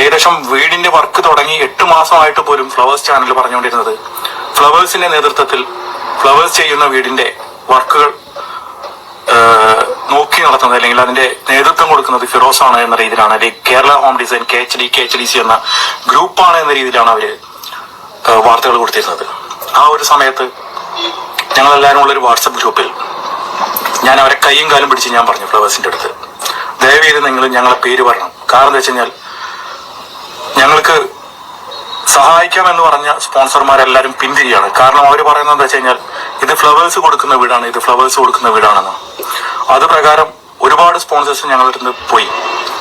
S5: ഏകദേശം വീടിന്റെ വർക്ക് തുടങ്ങി 8 മാസമായിട്ട് പോലും ഫ്ലവേഴ്സ് ചാനൽ പറഞ്ഞുകൊണ്ടിരുന്നത് ഫ്ലവേഴ്സിന്റെ നേതൃത്വത്തിൽ ഫ്ലവേഴ്സ് ചെയ്യുന്ന വീടിന്റെ വർക്കുകൾ നോക്കി നടത്തുന്നത് അല്ലെങ്കിൽ അതിന്റെ നേതൃത്വം കൊടുക്കുന്നത് ഫിറോസ് ആണ് എന്ന രീതിയിലാണ്, അല്ലെങ്കിൽ കേരള ഹോം ഡിസൈൻ KHDC എന്ന ഗ്രൂപ്പാണ് എന്ന രീതിയിലാണ് അവര് വാർത്തകൾ കൊടുത്തിരുന്നത്. ആ ഒരു സമയത്ത് ഞങ്ങളെല്ലാവരും ഉള്ളൊരു വാട്സപ്പ് ഗ്രൂപ്പിൽ ഞാൻ അവരെ കൈയും കാലും പിടിച്ച് ഞാൻ പറഞ്ഞു ഫ്ലവേഴ്സിന്റെ അടുത്ത്, ദയവേത് നിങ്ങൾ ഞങ്ങളെ പേര് പറയണം. കാരണം എന്താ വെച്ച് കഴിഞ്ഞാൽ ഞങ്ങൾക്ക് സഹായിക്കാമെന്ന് പറഞ്ഞ സ്പോൺസർമാരെല്ലാവരും പിന്തിരിയാണ്. കാരണം അവർ പറയുന്നത് എന്താ വെച്ച് കഴിഞ്ഞാൽ ഇത് ഫ്ലവേഴ്സ് കൊടുക്കുന്ന വീടാണ്, ഇത് ഫ്ലവേഴ്സ് കൊടുക്കുന്ന വീടാണെന്ന്. അത് പ്രകാരം ഒരുപാട് സ്പോൺസേഴ്സ് ഞങ്ങളുടെ അടുത്ത് പോയി.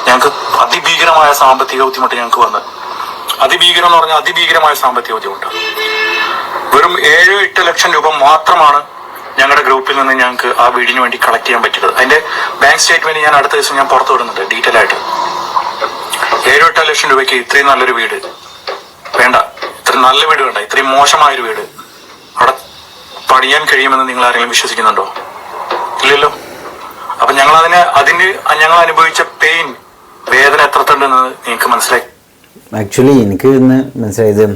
S5: ഞങ്ങൾക്ക് അതിഭീകരമായ സാമ്പത്തിക ബുദ്ധിമുട്ട് ഞങ്ങൾക്ക് വന്ന്, അതിഭീകരം എന്ന് പറഞ്ഞാൽ അതിഭീകരമായ സാമ്പത്തിക ബുദ്ധിമുട്ട്. വെറും 7-8 ലക്ഷം രൂപ മാത്രമാണ് ഞങ്ങളുടെ ഗ്രൂപ്പിൽ നിന്ന് ഞങ്ങൾക്ക് ആ വീടിന് വേണ്ടി കളക്ട് ചെയ്യാൻ പറ്റിയത്. അതിന്റെ ബാങ്ക് സ്റ്റേറ്റ്മെന്റ് ഞാൻ അടുത്ത ദിവസം ഞാൻ പുറത്തു വിടുന്നുണ്ട് ഡീറ്റെയിൽ ആയിട്ട്. 7-8 ലക്ഷം രൂപയ്ക്ക് ഇത്രയും നല്ലൊരു വീട് വേണ്ട, ഇത്രയും നല്ല വീട് വേണ്ട, ഇത്രയും മോശമായൊരു വീട് അവിടെ പണിയാൻ കഴിയുമെന്ന് നിങ്ങൾ ആരെങ്കിലും വിശ്വസിക്കുന്നുണ്ടോ? ഇല്ലല്ലോ. അപ്പൊ ഞങ്ങൾ ഞങ്ങൾ അനുഭവിച്ച പെയിൻ, വേദന എത്രത്തുണ്ടെന്ന് നിങ്ങൾക്ക് മനസ്സിലായി.
S1: ആക്ച്വലി എനിക്ക് ഇന്ന് മനസ്സിലായത്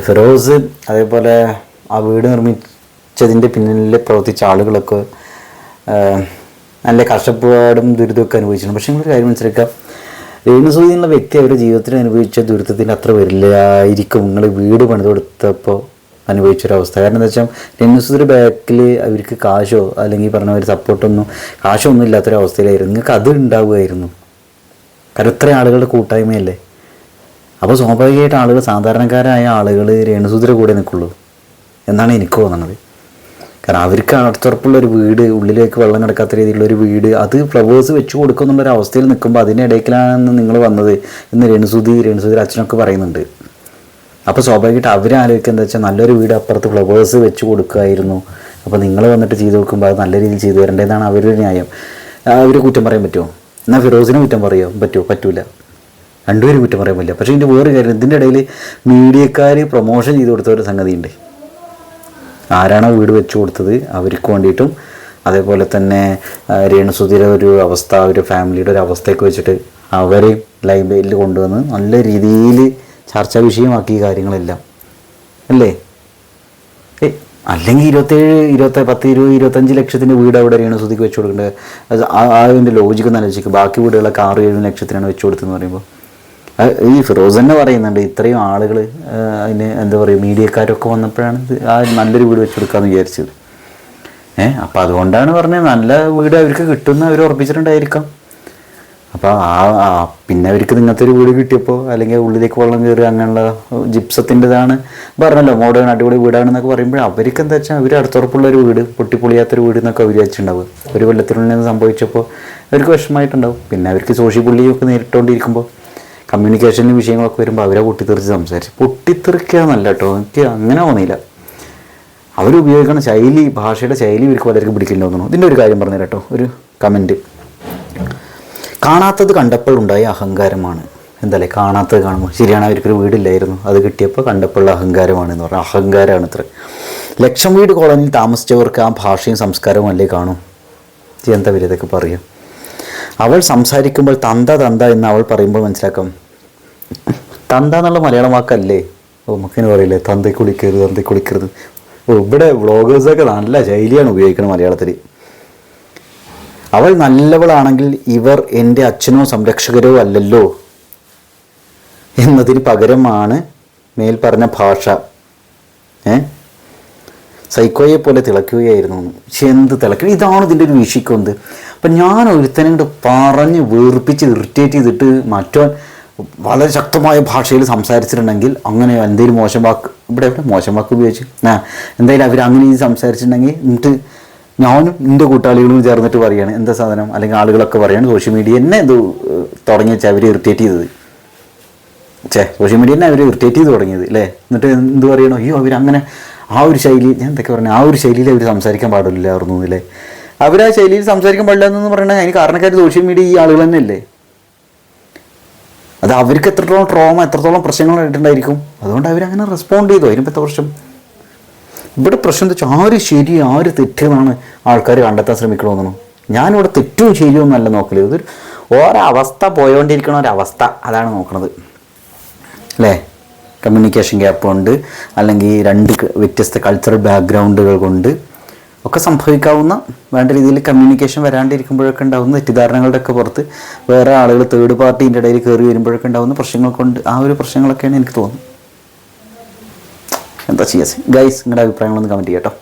S1: ഫിറോസ് അതേപോലെ ആ വീട് നിർമ്മിച്ചതിൻ്റെ പിന്നിൽ പ്രവർത്തിച്ച ആളുകളൊക്കെ നല്ല കഷ്ടപ്പാടും ദുരിതമൊക്കെ അനുഭവിച്ചിട്ടുണ്ട്. പക്ഷേ ഒരു കാര്യം മനസ്സിലാക്കാം, രേണുസുതി എന്ന വ്യക്തി അവരുടെ ജീവിതത്തിൽ അനുഭവിച്ച ദുരിതത്തിന് അത്ര വരില്ലായിരിക്കും നിങ്ങൾ വീട് പണിത് കൊടുത്തപ്പോൾ അനുഭവിച്ചൊരവസ്ഥ. കാരണം എന്താ വെച്ചാൽ രേണുസുതിയുടെ ബാക്കിൽ അവർക്ക് കാശോ അല്ലെങ്കിൽ പറഞ്ഞ ഒരു സപ്പോർട്ടൊന്നും കാശോ ഒന്നും ഇല്ലാത്തൊരവസ്ഥയിലായിരുന്നു. നിങ്ങൾക്ക് അത് ഉണ്ടാവുമായിരുന്നു. കാരണം ഇത്ര ആളുകളുടെ കൂട്ടായ്മയല്ലേ. അപ്പോൾ സ്വാഭാവികമായിട്ട് ആളുകൾ, സാധാരണക്കാരായ ആളുകൾ രേണുസുതിയുടെ കൂടെ നിൽക്കുള്ളൂ എന്നാണ് എനിക്ക് തോന്നുന്നത്. കാരണം അവർക്ക് അടുത്തുറപ്പുള്ളൊരു വീട്, ഉള്ളിലേക്ക് വെള്ളം കിടക്കാത്ത രീതിയിലുള്ളൊരു വീട്, അത് ഫ്ലവേഴ്സ് വെച്ച് കൊടുക്കുന്നുള്ളൊരു അവസ്ഥയിൽ നിൽക്കുമ്പോൾ അതിനിടയ്ക്കിലാണ് നിങ്ങൾ വന്നത് എന്ന് രേണുസുതിയുടെ അച്ഛനൊക്കെ പറയുന്നുണ്ട്. അപ്പോൾ സ്വാഭാവികമായിട്ട് അവർ ആലോചിക്കുക എന്താ വെച്ചാൽ നല്ലൊരു വീട് അപ്പുറത്ത് ഫ്ലവേഴ്സ് വെച്ച് കൊടുക്കുമായിരുന്നു, അപ്പോൾ നിങ്ങൾ വന്നിട്ട് ചെയ്ത് നോക്കുമ്പോൾ അത് നല്ല രീതിയിൽ ചെയ്തു തരേണ്ടതാണ് അവരുടെ ന്യായം. അവർ കുറ്റം പറയാൻ പറ്റുമോ? എന്നാൽ ഫിറോസിനെ കുറ്റം പറയാൻ പറ്റുമോ? പറ്റൂല. രണ്ടുപേരും കുറ്റം പറയാൻ പറ്റില്ല. പക്ഷേ ഇതിൻ്റെ വേറെ കാര്യം, ഇതിൻ്റെ ഇടയിൽ മീഡിയക്കാർ പ്രൊമോഷൻ ചെയ്ത് കൊടുത്ത ഒരു സംഗതിയുണ്ട്. ആരാണോ വീട് വെച്ച് കൊടുത്തത് അവർക്ക് വേണ്ടിയിട്ടും അതേപോലെ തന്നെ രേണുസുതിയുടെ ഒരു അവസ്ഥ, ഒരു ഫാമിലിയുടെ ഒരു അവസ്ഥയൊക്കെ വെച്ചിട്ട് അവരെ ലൈബ്രറിയിൽ കൊണ്ടുവന്ന് നല്ല രീതിയിൽ ചർച്ചാ വിഷയമാക്കി ഈ കാര്യങ്ങളെല്ലാം അല്ലേ. അല്ലെങ്കിൽ 25 ലക്ഷത്തിൻ്റെ വീട് അവിടെയാണ് സുധിക്ക് വെച്ച് കൊടുക്കേണ്ടത്. അത് അതിൻ്റെ ലോജിക്ക് ആലോചിക്കുക. ബാക്കി വീടുകളൊക്കെ 6-7 ലക്ഷത്തിനാണ് വെച്ച് കൊടുത്തതെന്ന് പറയുമ്പോൾ ഈ ഫിറോസ് തന്നെ പറയുന്നുണ്ട് ഇത്രയും ആളുകൾ അതിന് എന്താ പറയുക മീഡിയക്കാരൊക്കെ വന്നപ്പോഴാണ് ആ നല്ലൊരു വീട് വെച്ച് കൊടുക്കാമെന്ന് വിചാരിച്ചത്. അപ്പോൾ അതുകൊണ്ടാണ് പറഞ്ഞത് നല്ല വീട് അവർക്ക് കിട്ടുമെന്ന് അവർ ഉറപ്പിച്ചിട്ടുണ്ടായിരിക്കാം. അപ്പോൾ പിന്നെ അവർക്ക് ഇങ്ങനത്തെ ഒരു വീട് കിട്ടിയപ്പോൾ അല്ലെങ്കിൽ ഉള്ളിലേക്ക് വെള്ളം കയറി അങ്ങനെയുള്ള ജിപ്സത്തിൻ്റെതാണ് പറഞ്ഞല്ലോ മോഡേൺ അടിപൊളി വീടാണെന്നൊക്കെ പറയുമ്പോൾ അവർക്ക് എന്താ വെച്ചാൽ അവർ അടുത്തുറപ്പുള്ള ഒരു വീട് പൊട്ടിപ്പൊളിയാത്തൊരു വീട് എന്നൊക്കെ അവർ വെച്ചിട്ടുണ്ടാവും. ഒരു കൊല്ലത്തിനുള്ളിൽ സംഭവിച്ചപ്പോൾ അവർക്ക് വിഷമമായിട്ടുണ്ടാവും. പിന്നെ അവർക്ക് സോഷ്യൽ ബുള്ളിയൊക്കെ നേരിട്ടുകൊണ്ടിരിക്കുമ്പോൾ കമ്മ്യൂണിക്കേഷനിൽ വിഷയങ്ങളൊക്കെ വരുമ്പോൾ അവരെ പൊട്ടിത്തെറിച്ച് സംസാരിച്ച് പൊട്ടിത്തെറിക്കുക എന്നല്ല കേട്ടോ, എനിക്ക് അങ്ങനെ തോന്നിയില്ല. അവരുപയോഗിക്കുന്ന ശൈലി, ഭാഷയുടെ ശൈലി ഇവർക്ക് പലർക്കും പിടിക്കില്ല തോന്നുന്നു. ഇതിൻ്റെ ഒരു കാര്യം പറഞ്ഞു കേട്ടോ, ഒരു കമൻറ്റ്. കാണാത്തത് കണ്ടപ്പോൾ ഉണ്ടായ അഹങ്കാരമാണ്. എന്തായാലും കാണാത്തത് കാണുമ്പോൾ ശരിയാണ്, അവർക്കൊരു വീടില്ലായിരുന്നു, അത് കിട്ടിയപ്പോൾ കണ്ടപ്പോഴുള്ള അഹങ്കാരമാണ് എന്ന് പറഞ്ഞാൽ അഹങ്കാരമാണ് ഇത്ര. ലക്ഷം വീട് കോളനിയിൽ താമസിച്ചവർക്ക് ആ ഭാഷയും സംസ്കാരവും അല്ലേ കാണും. എന്താ വരും ഇതൊക്കെ പറയാം. അവൾ സംസാരിക്കുമ്പോൾ തന്ത എന്ന് അവൾ പറയുമ്പോൾ മനസ്സിലാക്കാം. തന്ത എന്നുള്ള മലയാളം വാക്കല്ലേ നമുക്കിന് പറയില്ലേ തന്തേ കുളിക്കരുത്. ഇവിടെ വ്ളോഗേഴ്സൊക്കെ നല്ല ശൈലിയാണ് ഉപയോഗിക്കുന്നത് മലയാളത്തിൽ. അവൾ നല്ലവളാണെങ്കിൽ ഇവർ എൻ്റെ അച്ഛനോ സംരക്ഷകരോ അല്ലല്ലോ എന്നതിന് പകരമാണ് മേൽ പറഞ്ഞ ഭാഷ. സൈക്കോയെ പോലെ തിളക്കുകയായിരുന്നു. പക്ഷെ എന്ത് തിളക്കുക, ഇതാണ് ഇതിൻ്റെ ഒരു വീക്ഷിക്കുന്നത്. അപ്പം ഞാൻ ഒരുത്തനെ കൊണ്ട് പറഞ്ഞ് വീർപ്പിച്ച് ഇറിറ്റേറ്റ് ചെയ്തിട്ട് മറ്റവൻ വളരെ ശക്തമായ ഭാഷയിൽ സംസാരിച്ചിട്ടുണ്ടെങ്കിൽ അങ്ങനെ എന്തെങ്കിലും മോശം വാക്ക് ഇവിടെ മോശം വാക്ക് ഉപയോഗിച്ച് എന്തായാലും അവർ അങ്ങനെ സംസാരിച്ചിട്ടുണ്ടെങ്കിൽ എന്നിട്ട് ഞാനും എൻ്റെ കൂട്ടാളികളും ചേർന്നിട്ട് പറയുകയാണ് എന്താ സാധനം, അല്ലെങ്കിൽ ആളുകളൊക്കെ പറയുകയാണ് സോഷ്യൽ മീഡിയ എന്നെ ഇത് തുടങ്ങി വെച്ചാൽ അവർ ഇറിറ്റേറ്റ് ചെയ്തത്. സോഷ്യൽ മീഡിയ തന്നെ അവർ ഇറിറ്റേറ്റ് ചെയ്ത് തുടങ്ങിയത് അല്ലേ. എന്നിട്ട് എന്ത് പറയണോ, അയ്യോ അവരങ്ങനെ ആ ഒരു ശൈലി, ഞാൻ എന്തൊക്കെ പറഞ്ഞത്, ആ ഒരു ശൈലിയിൽ അവർ സംസാരിക്കാൻ പാടില്ലായിരുന്നു അല്ലേ. അവർ ആ ശൈലിയിൽ സംസാരിക്കാൻ പാടില്ല എന്ന് പറയുന്നത് അതിന് കാരണക്കാർ സോഷ്യൽ മീഡിയ ഈ ആളുകൾ തന്നെയല്ലേ. അത് അവർക്ക് എത്രത്തോളം ട്രോമ, എത്രത്തോളം പ്രശ്നങ്ങൾ ആയിട്ടുണ്ടായിരിക്കും. അതുകൊണ്ട് അവരങ്ങനെ റെസ്പോണ്ട് ചെയ്തു. അതിനിപ്പോൾ പ്രശ്നം ഇവിടെ പ്രശ്നം എന്താ വെച്ചാൽ ആര് ശരി ആര് തെറ്റെന്നാണ് ആൾക്കാർ കണ്ടെത്താൻ ശ്രമിക്കണമെന്നു. ഞാനിവിടെ തെറ്റും ശരിയോ എന്നല്ല നോക്കല്, ഇതൊരു ഒരവസ്ഥ പോയോണ്ടിരിക്കണ ഒരവസ്ഥ അതാണ് നോക്കണത് അല്ലേ. കമ്മ്യൂണിക്കേഷൻ ഗ്യാപ്പ് കൊണ്ട് അല്ലെങ്കിൽ രണ്ട് വ്യത്യസ്ത കൾച്ചറൽ ബാക്ക്ഗ്രൗണ്ടുകൾ കൊണ്ട് ഒക്കെ സംഭവിക്കാവുന്ന വേണ്ട രീതിയിൽ കമ്മ്യൂണിക്കേഷൻ വരാണ്ടിരിക്കുമ്പോഴൊക്കെ ഉണ്ടാകുന്ന തെറ്റിദ്ധാരണകളുടെ ഒക്കെ പുറത്ത് വേറെ ആളുകൾ തേർഡ് പാർട്ടീൻ്റെ ഇടയിൽ കയറി വരുമ്പോഴൊക്കെ ഉണ്ടാകുന്ന പ്രശ്നങ്ങൾ കൊണ്ട് ആ ഒരു പ്രശ്നങ്ങളൊക്കെയാണ് എനിക്ക് തോന്നുന്നത്. എന്താ ചെയ്യാ ഗൈസ്, നിങ്ങളുടെ അഭിപ്രായങ്ങളൊന്ന് കമൻറ്റ് ചെയ്യാം കേട്ടോ.